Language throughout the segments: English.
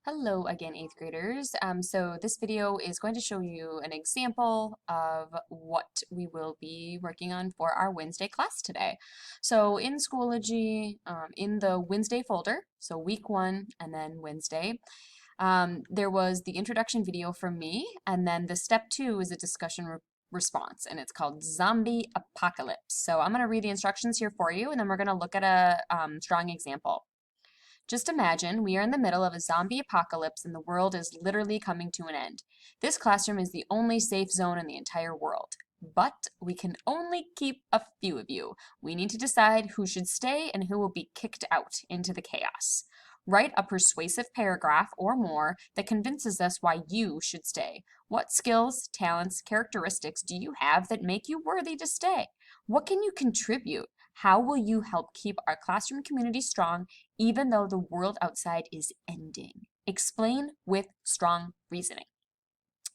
Hello again, 8th graders. So this video is going to show you an example of what we will be working on for our Wednesday class today. So in Schoology, in the Wednesday folder, so week 1 and then Wednesday, there was the introduction video from me, and then the step 2 is a discussion response, and it's called Zombie Apocalypse. So I'm going to read the instructions here for you, and then we're going to look at a strong example. Just imagine we are in the middle of a zombie apocalypse and the world is literally coming to an end. This classroom is the only safe zone in the entire world. But we can only keep a few of you. We need to decide who should stay and who will be kicked out into the chaos. Write a persuasive paragraph or more that convinces us why you should stay. What skills, talents, characteristics do you have that make you worthy to stay? What can you contribute? How will you help keep our classroom community strong even though the world outside is ending? Explain with strong reasoning.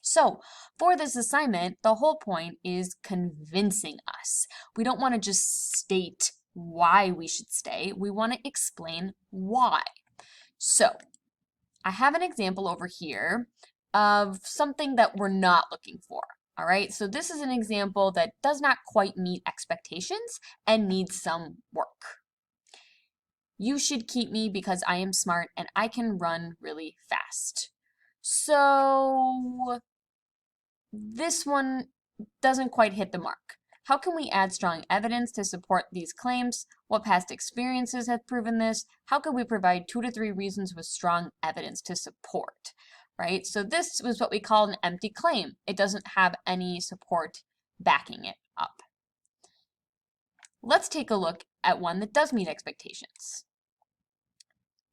So for this assignment, the whole point is convincing us. We don't want to just state why we should stay. We want to explain why. So I have an example over here of something that we're not looking for. All right, so this is an example that does not quite meet expectations and needs some work. You should keep me because I am smart and I can run really fast. So this one doesn't quite hit the mark. How can we add strong evidence to support these claims? What past experiences have proven this? How can we provide 2 to 3 reasons with strong evidence to support? Right? So this was what we call an empty claim. It doesn't have any support backing it up. Let's take a look at one that does meet expectations.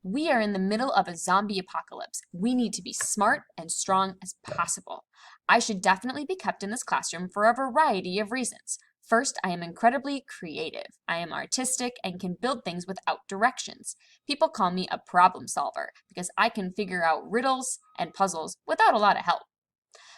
We are in the middle of a zombie apocalypse. We need to be smart and strong as possible. I should definitely be kept in this classroom for a variety of reasons. First, I am incredibly creative. I am artistic and can build things without directions. People call me a problem solver because I can figure out riddles and puzzles without a lot of help.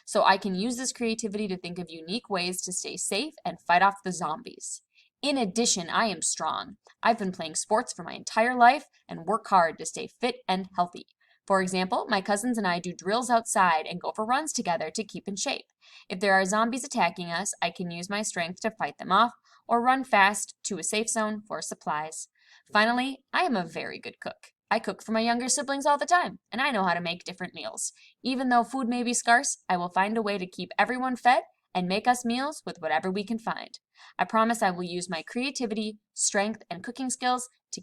So I can use this creativity to think of unique ways to stay safe and fight off the zombies. In addition, I am strong. I've been playing sports for my entire life and work hard to stay fit and healthy. For example, my cousins and I do drills outside and go for runs together to keep in shape. If there are zombies attacking us, I can use my strength to fight them off or run fast to a safe zone for supplies. Finally, I am a very good cook. I cook for my younger siblings all the time, and I know how to make different meals. Even though food may be scarce, I will find a way to keep everyone fed and make us meals with whatever we can find. I promise I will use my creativity, strength, and cooking skills to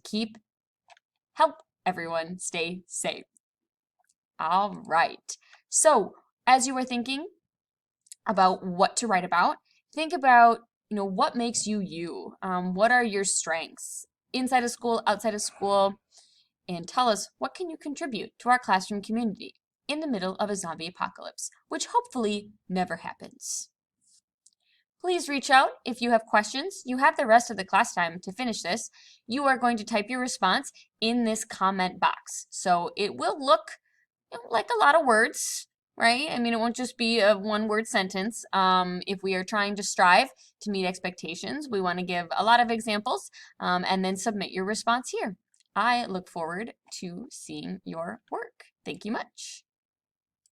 help everyone stay safe. All right. So, as you were thinking about what to write about, think about, what makes you you? What are your strengths? Inside of school, outside of school, and tell us what can you contribute to our classroom community in the middle of a zombie apocalypse, which hopefully never happens. Please reach out if you have questions. You have the rest of the class time to finish this. You are going to type your response in this comment box. So it will look like a lot of words, right? I mean, it won't just be a one-word sentence. If we are trying to strive to meet expectations, we want to give a lot of examples and then submit your response here. I look forward to seeing your work. Thank you much.